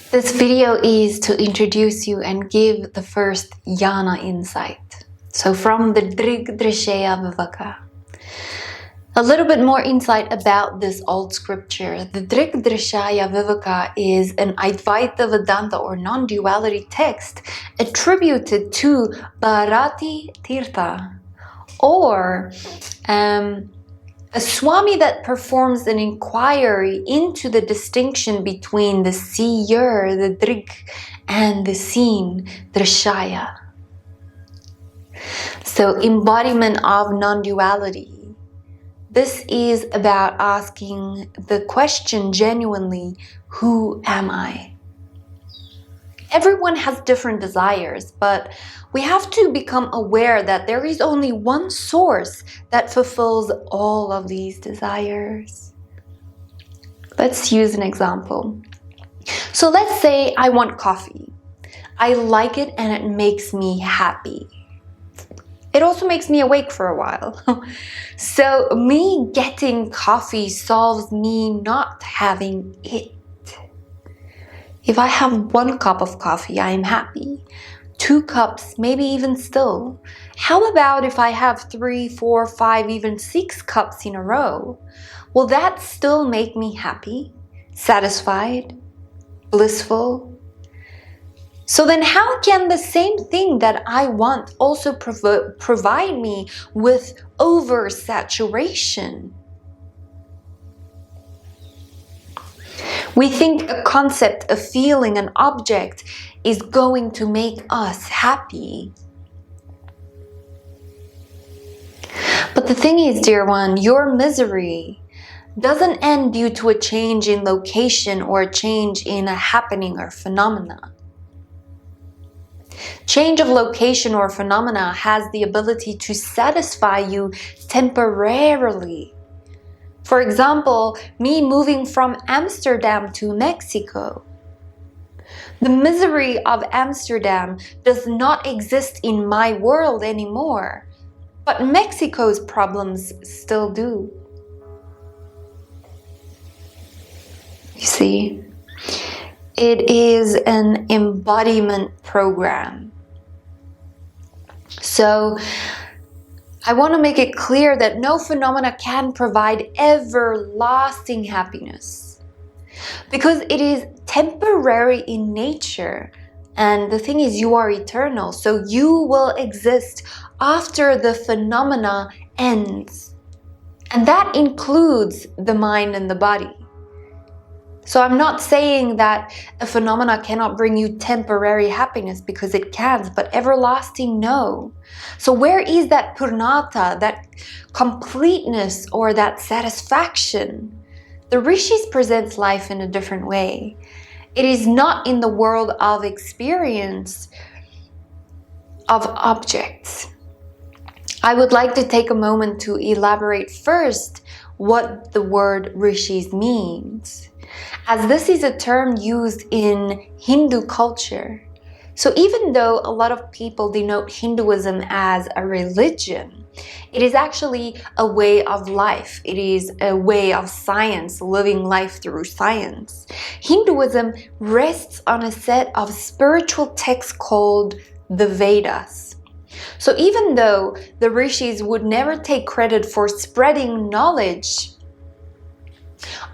This video is to introduce you and give the first Jnana Insight. So from the Drig Drishya Viveka. A little bit more insight about this old scripture. The Drig Drishya Viveka is an Advaita Vedanta or non-duality text attributed to Bharati Tirtha, or a Swami that performs an inquiry into the distinction between the seer, the Drig, and the seen, Drishya. So, embodiment of non-duality. This is about asking the question genuinely, who am I? Everyone has different desires, but we have to become aware that there is only one source that fulfills all of these desires. Let's use an example. So let's say I want coffee. I like it and it makes me happy. It also makes me awake for a while. So me getting coffee solves me not having it. If I have 1 cup of coffee, I am happy. 2 cups, maybe even still. How about if I have 3, 4, 5, even 6 cups in a row? Will that still make me happy, satisfied, blissful? So then how can the same thing that I want also provide me with oversaturation? We think a concept, a feeling, an object is going to make us happy. But the thing is, dear one, your misery doesn't end due to a change in location or a change in a happening or phenomena. Change of location or phenomena has the ability to satisfy you temporarily. For example, me moving from Amsterdam to Mexico. The misery of Amsterdam does not exist in my world anymore, but Mexico's problems still do. You see, it is an embodiment program. So, I want to make it clear that no phenomena can provide everlasting happiness because it is temporary in nature, and the thing is, you are eternal, so you will exist after the phenomena ends, and that includes the mind and the body. So I'm not saying that a phenomena cannot bring you temporary happiness, because it can, but everlasting, no. So where is that purnata, that completeness or that satisfaction? The rishis present life in a different way. It is not in the world of experience of objects. I would like to take a moment to elaborate first what the word rishis means, as this is a term used in Hindu culture. So even though a lot of people denote Hinduism as a religion, it is actually a way of life. It is a way of science, living life through science. Hinduism rests on a set of spiritual texts called the Vedas. So even though the rishis would never take credit for spreading knowledge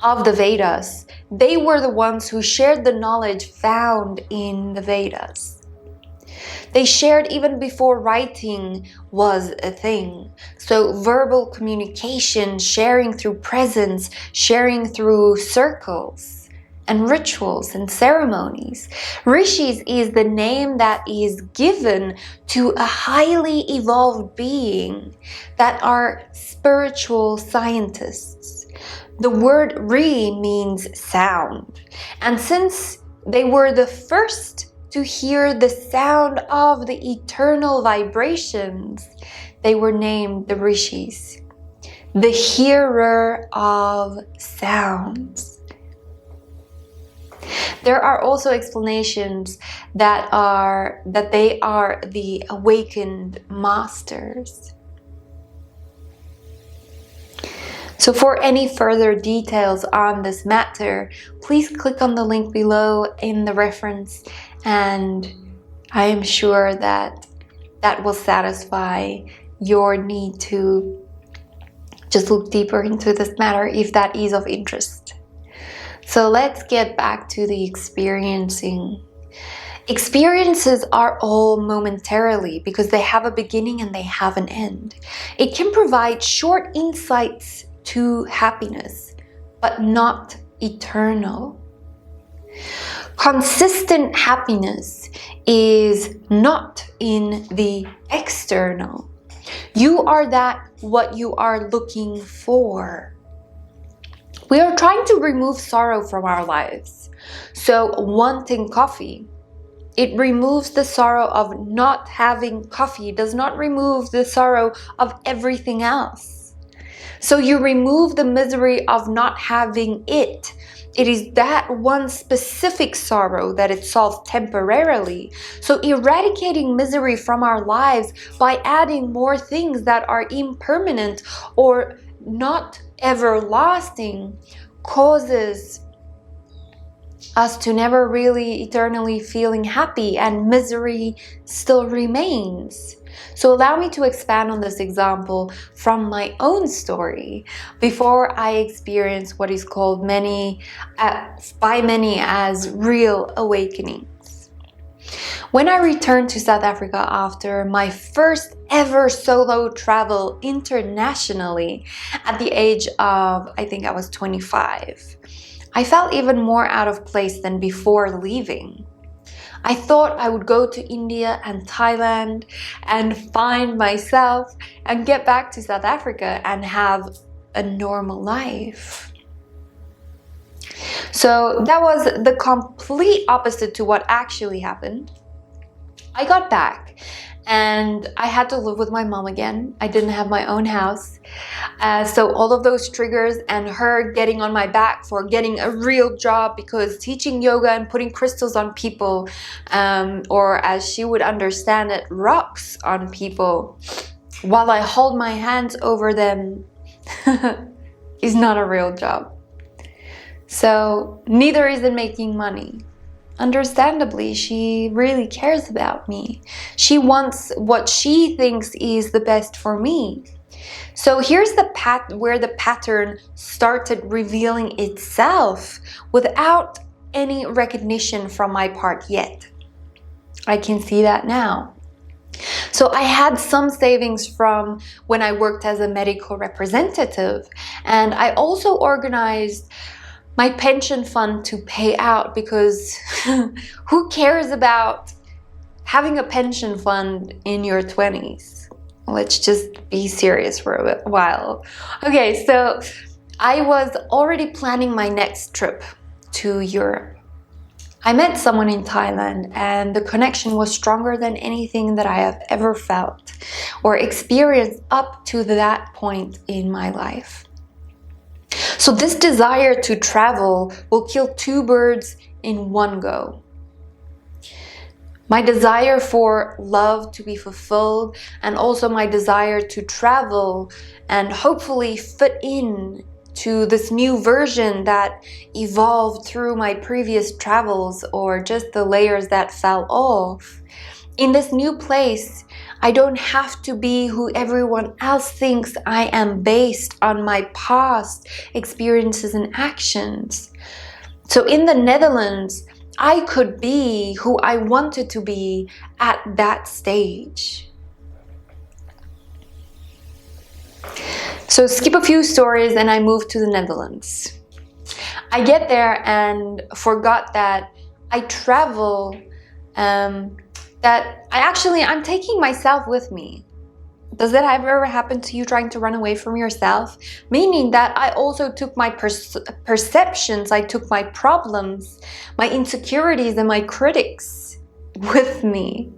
of the Vedas, they were the ones who shared the knowledge found in the Vedas. They shared even before writing was a thing. So verbal communication, sharing through presence, sharing through circles and rituals and ceremonies. Rishis is the name that is given to a highly evolved being that are spiritual scientists. The word Ri means sound, and since they were the first to hear the sound of the eternal vibrations, they were named the rishis, the hearer of sounds. There are also explanations that they are the awakened masters. So for any further details on this matter, please click on the link below in the reference, and I am sure that that will satisfy your need to just look deeper into this matter if that is of interest. So let's get back to the experiencing. Experiences are all momentarily because they have a beginning and they have an end. It can provide short insights to happiness, but not eternal. Consistent happiness is not in the external. You are that what you are looking for. We are trying to remove sorrow from our lives. So wanting coffee, it removes the sorrow of not having coffee, does not remove the sorrow of everything else. So you remove the misery of not having it. It is that one specific sorrow that it solves temporarily. So eradicating misery from our lives by adding more things that are impermanent or not everlasting causes us to never really eternally feeling happy, and misery still remains. So allow me to expand on this example from my own story before I experience what is called by many as real awakenings. When I returned to South Africa after my first ever solo travel internationally at the age of, I think I was 25, I felt even more out of place than before leaving. I thought I would go to India and Thailand and find myself and get back to South Africa and have a normal life. So that was the complete opposite to what actually happened. I got back and I had to live with my mom again. I didn't have my own house. So all of those triggers and her getting on my back for getting a real job because teaching yoga and putting crystals on people, or as she would understand it, rocks on people while I hold my hands over them is not a real job. So neither is it making money. Understandably, she really cares about me. She wants what she thinks is the best for me. So here's where the pattern started revealing itself without any recognition from my part yet. I can see that now. So I had some savings from when I worked as a medical representative, and I also organized my pension fund to pay out because who cares about having a pension fund in your 20s? Let's just be serious for a while. Okay, so I was already planning my next trip to Europe. I met someone in Thailand and the connection was stronger than anything that I have ever felt or experienced up to that point in my life. So this desire to travel will kill two birds in one go. My desire for love to be fulfilled and also my desire to travel and hopefully fit in to this new version that evolved through my previous travels or just the layers that fell off. In this new place, I don't have to be who everyone else thinks I am based on my past experiences and actions. So in the Netherlands, I could be who I wanted to be at that stage. So skip a few stories and I moved to the Netherlands. I get there and forgot that I travel, I'm taking myself with me. Does that ever happen to you, trying to run away from yourself? Meaning that I also took my perceptions, I took my problems, my insecurities and my critics with me.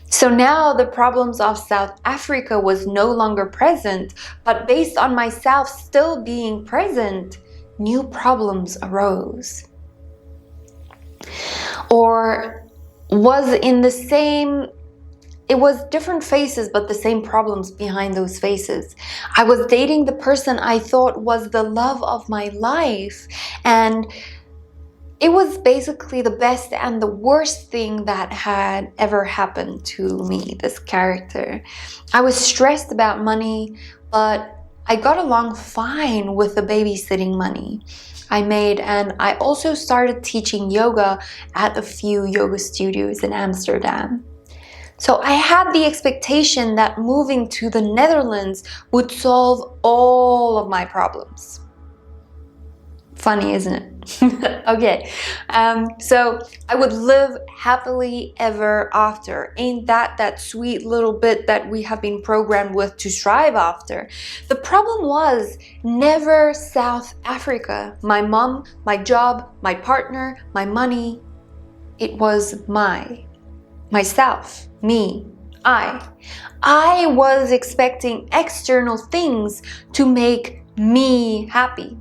So now the problems of South Africa was no longer present, but based on myself still being present, new problems arose. Or was in the same It was different faces, but the same problems behind those faces. I was dating the person I thought was the love of my life, and it was basically the best and the worst thing that had ever happened to me, this character. I was stressed about money, but I got along fine with the babysitting money I made, and I also started teaching yoga at a few yoga studios in Amsterdam. So I had the expectation that moving to the Netherlands would solve all of my problems. Funny, isn't it? Okay, so I would live happily ever after. Ain't that sweet little bit that we have been programmed with to strive after? The problem was never South Africa. My mom, my job, my partner, my money. It was myself, me, I. I was expecting external things to make me happy.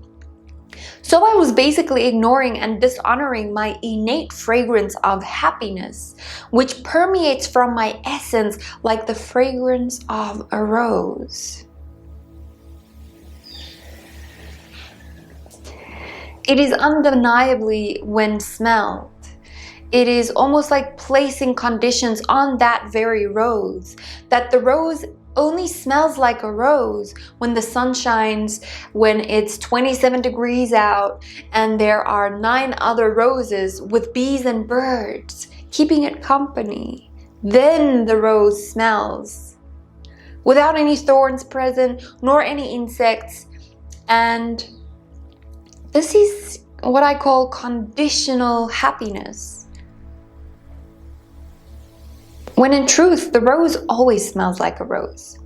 So I was basically ignoring and dishonoring my innate fragrance of happiness, which permeates from my essence like the fragrance of a rose. It is undeniably when smelled. It is almost like placing conditions on that very rose, that the rose only smells like a rose when the sun shines, when it's 27 degrees out, and there are 9 other roses with bees and birds keeping it company. Then the rose smells without any thorns present, nor any insects. And this is what I call conditional happiness. When in truth, the rose always smells like a rose.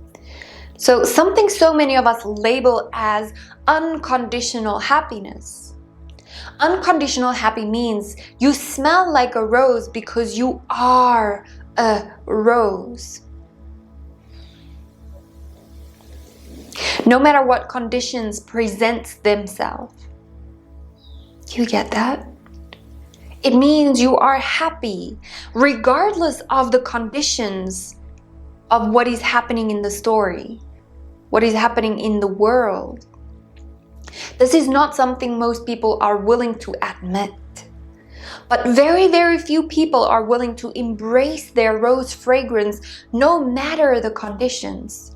So something so many of us label as unconditional happiness. Unconditional happy means you smell like a rose because you are a rose. No matter what conditions present themselves. You get that? It means you are happy, regardless of the conditions of what is happening in the story, what is happening in the world. This is not something most people are willing to admit. But very, very few people are willing to embrace their rose fragrance no matter the conditions.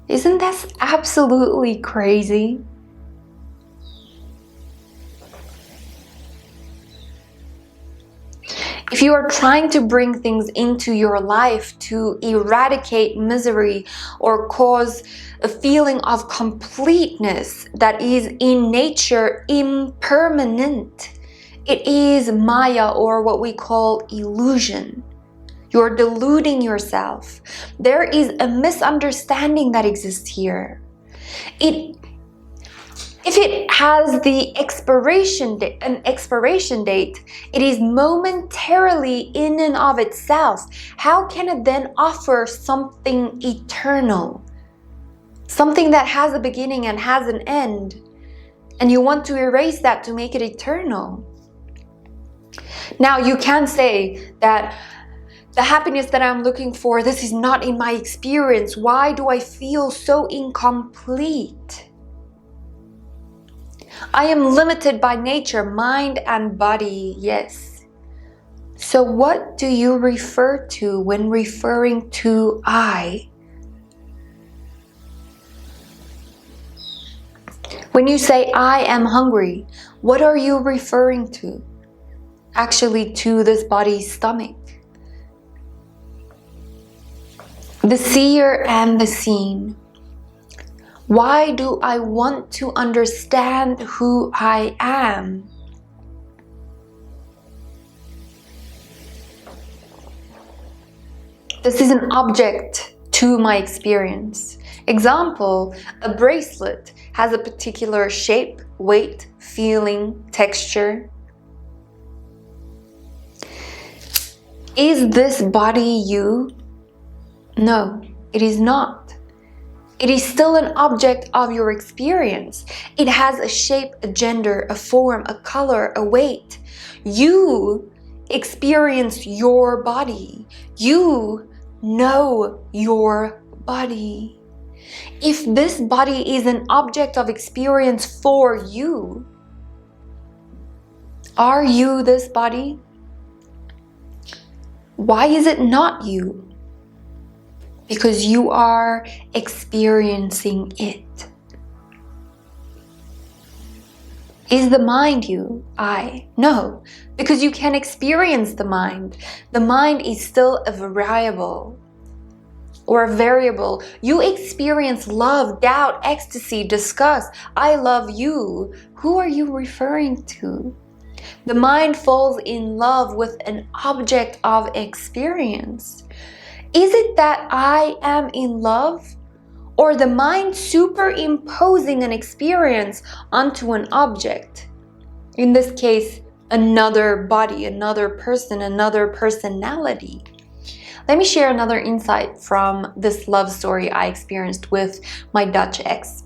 Isn't that absolutely crazy? If you are trying to bring things into your life to eradicate misery or cause a feeling of completeness that is in nature impermanent, it is Maya, or what we call illusion. You're deluding yourself. There is a misunderstanding that exists here. If it has the an expiration date, it is momentarily in and of itself. How can it then offer something eternal? Something that has a beginning and has an end, and you want to erase that to make it eternal. Now you can say that the happiness that I'm looking for, this is not in my experience. Why do I feel so incomplete? I am limited by nature, mind and body, yes. So what do you refer to when referring to I? When you say I am hungry, what are you referring to? Actually, to this body's stomach. The seer and the seen. Why do I want to understand who I am? This is an object to my experience. Example, a bracelet has a particular shape, weight, feeling, texture. Is this body you? No, it is not. It is still an object of your experience. It has a shape, a gender, a form, a color, a weight. You experience your body. You know your body. If this body is an object of experience for you, are you this body? Why is it not you? Because you are experiencing it. Is the mind you? No, because you can experience the mind. The mind is still a variable. Or a variable. You experience love, doubt, ecstasy, disgust. I love you. Who are you referring to? The mind falls in love with an object of experience. Is it that I am in love? Or the mind superimposing an experience onto an object? In this case, another body, another person, another personality. Let me share another insight from this love story I experienced with my Dutch ex.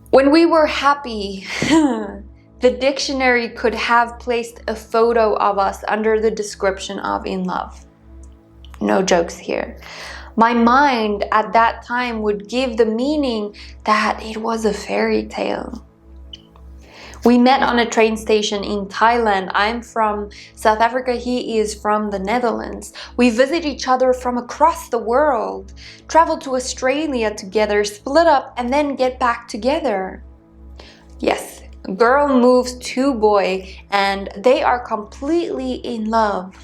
When we were happy, the dictionary could have placed a photo of us under the description of in love. No jokes here. My mind at that time would give the meaning that it was a fairy tale. We met on a train station in Thailand. I'm from South Africa, he is from the Netherlands. We visit each other from across the world, travel to Australia together, split up, and then get back together. Yes, girl moves to boy, and they are completely in love.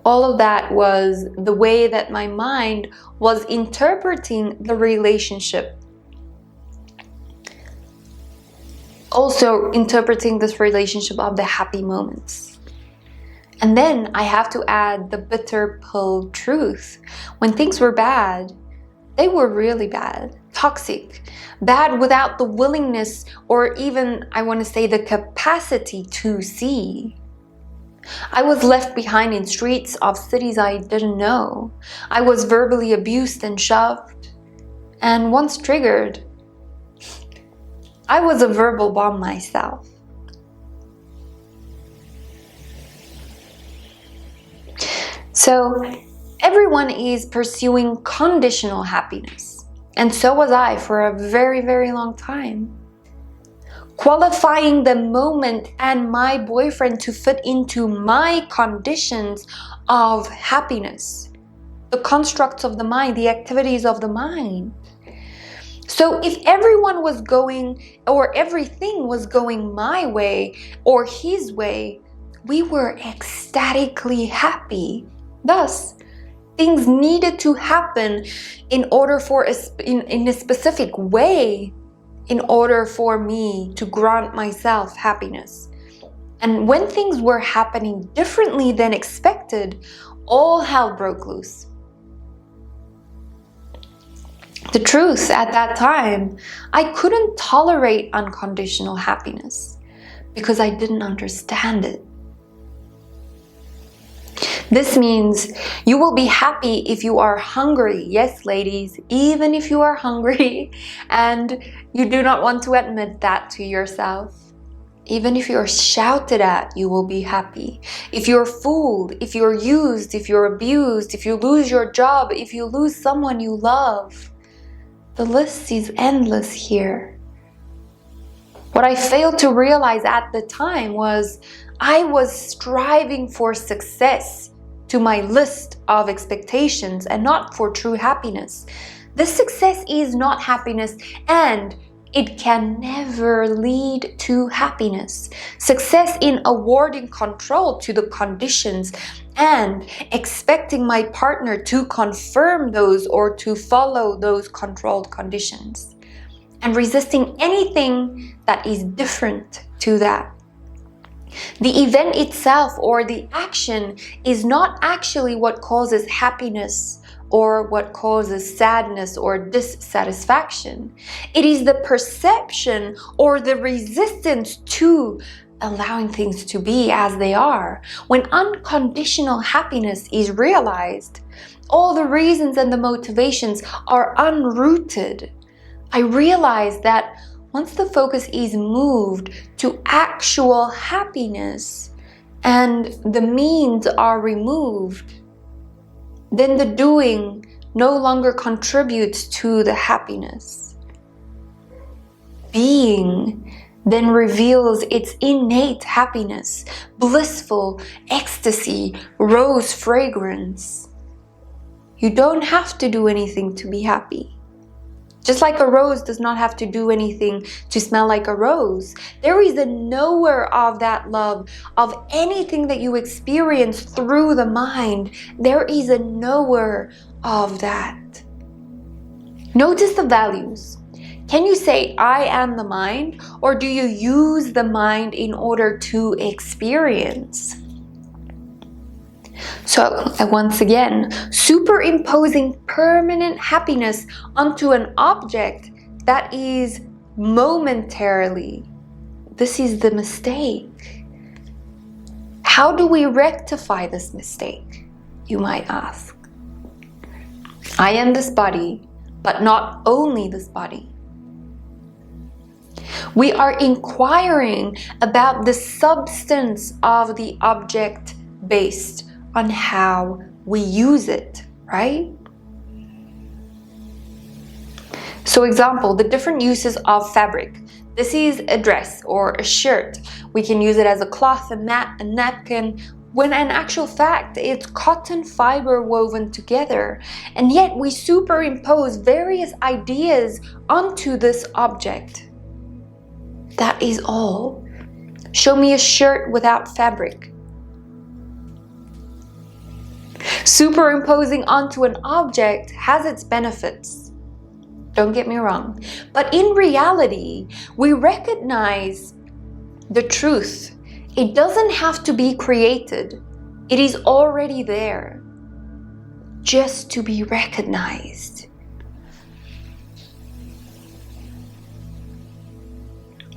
All of that was the way that my mind was interpreting the relationship. Also interpreting this relationship of the happy moments. And then I have to add the bitter pill truth. When things were bad, they were really bad, toxic, bad without the willingness or even, I want to say, the capacity to see. I was left behind in streets of cities I didn't know. I was verbally abused and shoved. And once triggered, I was a verbal bomb myself. So everyone is pursuing conditional happiness. And so was I for a very, very long time. Qualifying the moment and my boyfriend to fit into my conditions of happiness. The constructs of the mind, the activities of the mind. So if everyone was going, or everything was going my way or his way, we were ecstatically happy. Thus, things needed to happen in order for in a specific way in order for me to grant myself happiness. And when things were happening differently than expected, all hell broke loose. The truth at that time, I couldn't tolerate unconditional happiness because I didn't understand it. This means you will be happy if you are hungry. Yes, ladies, even if you are hungry and you do not want to admit that to yourself. Even if you're shouted at, you will be happy. If you're fooled, if you're used, if you're abused, if you lose your job, if you lose someone you love. The list is endless here. What I failed to realize at the time was I was striving for success to my list of expectations and not for true happiness. This success is not happiness and it can never lead to happiness. Success in awarding control to the conditions and expecting my partner to confirm those or to follow those controlled conditions and resisting anything that is different to that. The event itself or the action is not actually what causes happiness or what causes sadness or dissatisfaction. It is the perception or the resistance to allowing things to be as they are. When unconditional happiness is realized, all the reasons and the motivations are unrooted. I realized that once the focus is moved to actual happiness, and the means are removed, then the doing no longer contributes to the happiness. Being then reveals its innate happiness, blissful ecstasy, rose fragrance. You don't have to do anything to be happy. Just like a rose does not have to do anything to smell like a rose, there is a knower of that love, of anything that you experience through the mind. There is a knower of that. Notice the values. Can you say, I am the mind, or do you use the mind in order to experience? So, once again, superimposing permanent happiness onto an object that is momentarily. This is the mistake. How do we rectify this mistake, you might ask? I am this body, but not only this body. We are inquiring about the substance of the object based on how we use it, right? So example, the different uses of fabric. This is a dress or a shirt. We can use it as a cloth, a mat, a napkin, when in actual fact, it's cotton fiber woven together. And yet we superimpose various ideas onto this object. That is all. Show me a shirt without fabric. Superimposing onto an object has its benefits. Don't get me wrong. But in reality, we recognize the truth. It doesn't have to be created. It is already there, just to be recognized.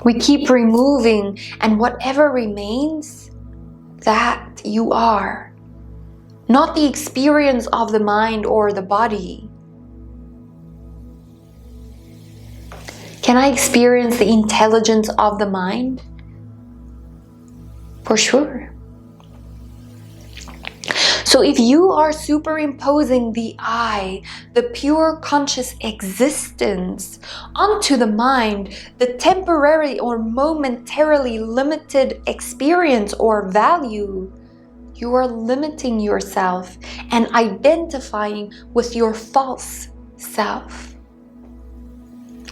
We keep removing, and whatever remains, that you are. Not the experience of the mind or the body. Can I experience the intelligence of the mind? For sure. So if you are superimposing the I, the pure conscious existence, onto the mind, the temporary or momentarily limited experience or value, you are limiting yourself and identifying with your false self,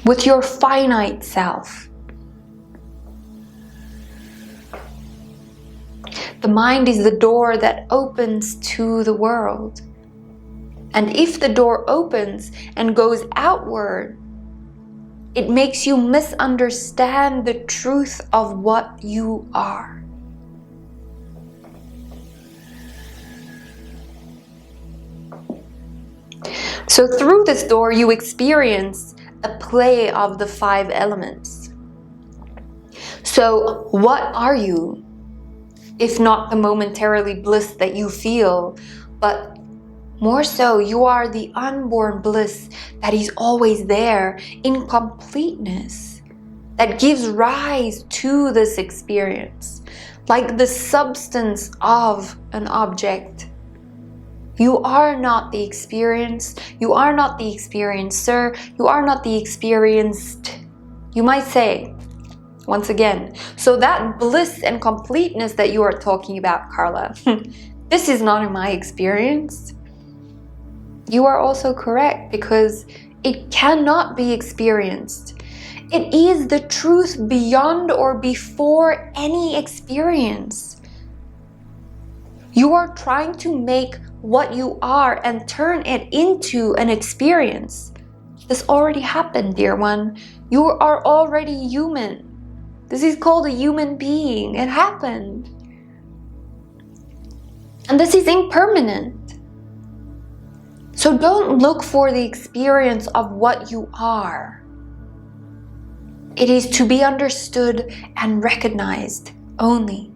with your finite self. The mind is the door that opens to the world. And if the door opens and goes outward, it makes you misunderstand the truth of what you are. So through this door, you experience a play of the 5 elements. So what are you? If not the momentarily bliss that you feel, but more so, you are the unborn bliss that is always there in completeness, that gives rise to this experience, like the substance of an object. You are not the experience, you are not the experiencer, you are not the experienced, you might say. Once again, so that bliss and completeness that you are talking about, Carla, this is not in my experience. You are also correct, because it cannot be experienced. It is the truth beyond or before any experience. You are trying to make what you are and turn it into an experience. This already happened, dear one. You are already human. This is called a human being. It happened. And this is impermanent. So don't look for the experience of what you are. It is to be understood and recognized only.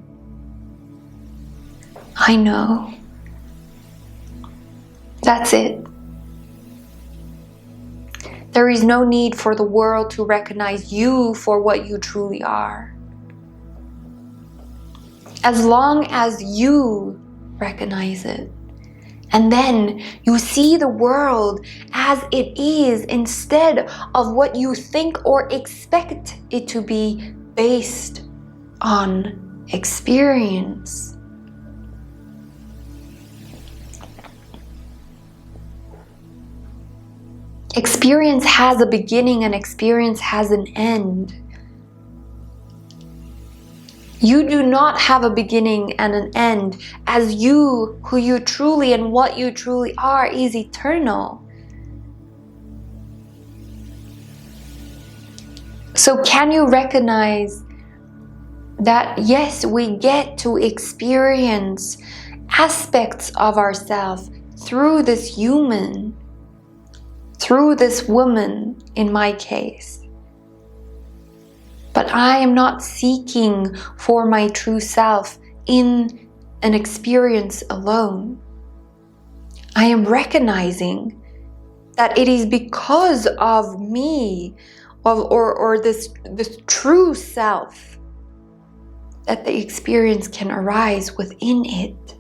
I know. That's it. There is no need for the world to recognize you for what you truly are. as long as you recognize it. And then you see the world as it is instead of what you think or expect it to be based on experience. Experience has a beginning and experience has an end. You do not have a beginning and an end, as you, who you truly and what you truly are, is eternal. So can you recognize that yes, we get to experience aspects of ourselves through this human, through this woman in my case. But I am not seeking for my true self in an experience alone. I am recognizing that it is because of me, or this true self, that the experience can arise within it.